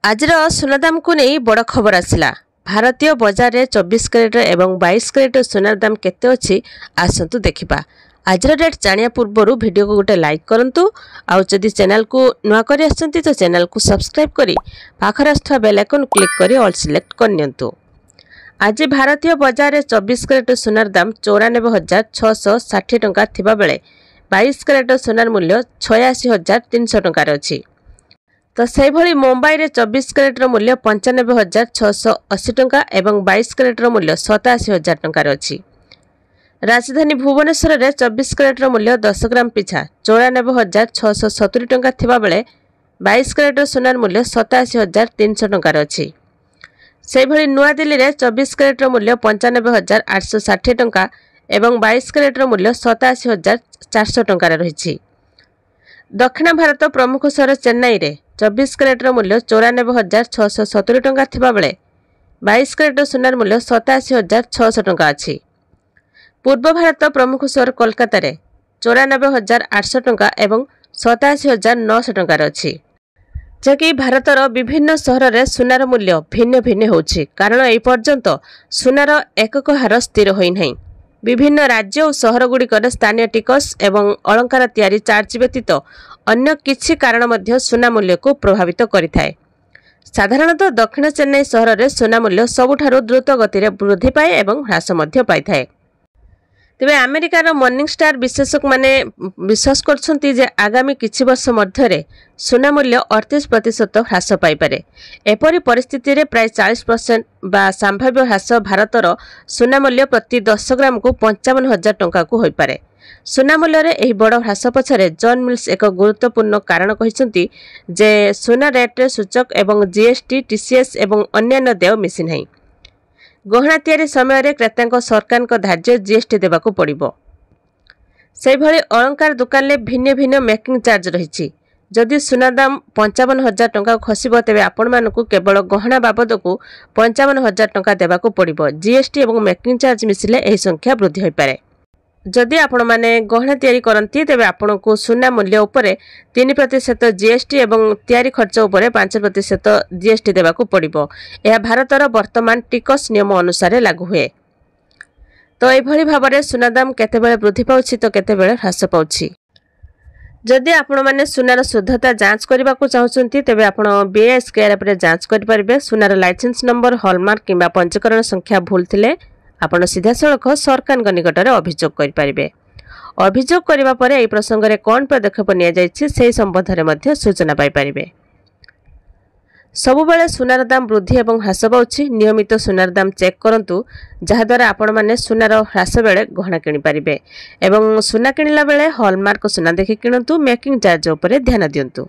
आजर सुना दाम को नहीं बड़ खबर आसला। भारतीय बजार में 24 कैरेट एवं 22 कैरेट सुनार दाम केते अछि आसंतु देखिबा। आज रेट जानिया पूर्व वीडियो को गोटे लाइक करंतु आउ जदि चैनल को नुआ करी आसंती तो चैनल को सब्सक्राइब करी पाखर आस्थवा बेल आइकन क्लिक करी ऑल सिलेक्ट करनियंतु। आज भारतीय बजार में 24 कैरेट सुनार दाम 94,660 टंका थिबा बेले 22 कैरेट सुनार मूल्य 86,300 टंका अछि। तो से भली मुंबई रे 24 कैरेट मूल्य 95,680 टंका एवं 22 कैरेट मूल्य 87,000 टंका अछि। राजधानी भुवनेश्वर रे 24 कैरेट मूल्य 10 ग्राम पिछा 94,670 टंका थिबा बेले 22 कैरेट सुनार मूल्य 87,300 टंका अछि। से भली नुआ दिल्ली रे 24 कैरेट मूल्य 95,860 टंका एवं 22 कैरेट मूल्य 87,400 टंका रहिछि। दक्षिण भारत प्रमुख शहर चेन्नई रे 24 कैरेट मूल्य 94,670 टंका थिबा बेले 22 कैरेट सुनार मूल्य 87,600 टंका अछि। पूर्व भारत प्रमुख शहर कोलकाता रे 94,800 टंका एवं 87,900 टंका अछि। जकि भारतर विभिन्न सहर रे सुनार मूल्य भिन्न भिन्न होछि कारण ए पर्यंत सुनार एकक हार स्थिर होई नै। विभिन्न राज्य और सहर गुड़िकर स्थानीय टिकस एवं अलंकार तैयारी चार्ज व्यतीत अन्य किछि कारण मध्य सुना मूल्य को प्रभावित करिथाय। साधारणतः दक्षिण चेन्नई सहर रे सुना मूल्य सबुठारु द्रुत गति रे वृद्धि पाए एवं ह्रास मध्य पाइथाय। तेबे अमेरिकार मॉर्निंग स्टार विशेषक माने विश्वास करछंती जे आगामी किछि वर्ष मध्य रे सुना मूल्य 38% ह्रास पाई पारे। एपरि परिस्थिति रे प्राय 40% बा संभाव्य ह्रास भारतर सुना मूल्य प्रति 10 ग्राम को 55,000 टंका को होई पारे। सुना मूल्य रे एही बड़ ह्रास पछरे जॉन मिल्स एक गुरुत्वपूर्ण कारण कहिसंती जे सुना रेट रे सूचक एवं जीएसटी टीसीएस एवं अन्य देय मिसि नै। गहना तैयारी समय रे क्रेतांक सरकार को धार्य जीएसटी देबाको पड़िबो। सेहि भली अलंकार दुकान ले भिन्न भिन्न मेकिंग चार्ज रहिछि। जदि सुना दाम 55,000 टंका खसिबो तेबे आपण मानकु केवल गहना बाबद को 55,000 टंका देबाको पड़िबो। जीएसटी एवं मेकिंग चार्ज मिसिले एही संख्या वृद्धि होई पारे। जदि आपण माने गहना तैयारी करंती तेबे आपण को सुना मूल्य उपरे 3% जीएसटी एवं तैयारी खर्च उपरे 5% जीएसटी देबाको पड़िबो। यह भारतर वर्तमान टिकस नियम अनुसार लागू हुए। तो एभली भाबरे सुना दाम केते बेले वृद्धि पाउछि तो केते बेले ह्रास पाउछि। जदि आपण माने सुनार शुद्धता जांच करबा को चाहउछंती तेबे आपण बीएस केआर पर जांच करि परिबे। सुनार लाइसेंस नंबर हॉलमार्क किबा पंजीकरण संख्या भूल थिले आपण सीधा सड़क सरकार निकट में अभियोग करें। अभियोग करने पर यह प्रसंग में कौन पदक्षेप नि संबंध में सूचना पाइपर। सबुबले सुनार दाम वृद्धि और ह्रास पाउछि। नियमित सुनार दाम चेक करंतु जहाद्वारा आपण मैंने सुनार ह्रास बेले गहना किनिपारे एवं सुना किणला बेले हॉलमार्क सुना देखि किणतु। मेकिंग चार्ज उपर ध्यान दियंतु।